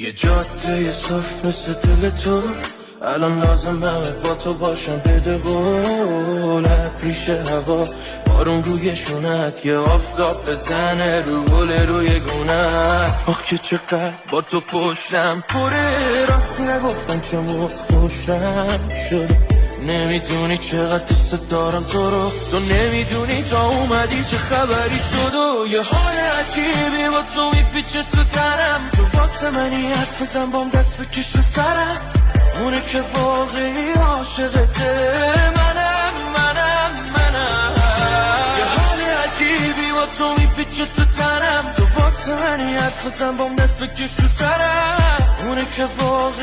یه جاده صاف مثل دل تو الان لازمه با تو باشم بده قول ریش هوا بارون روی شونت یه آفتاب بزنه رو گل روی گونت آخ که چقدر با تو پشتم پره راستی نگفتم چه موت خوشم شد نمیدونی چقدر دوست دارم تو رو تو نمیدونی تا اومدی چه خبری شد و یه حال عجیبی با تو میپیچه تو تنم تو واسه منی حرف بزن بام دست بکش تو سرم اونه که واقعی عاشقته منم یه حال عجیبی با تو میپیچه تو تنم تو واسه منی حرف بزن بام دست بکش تو سرم اونه که واقعی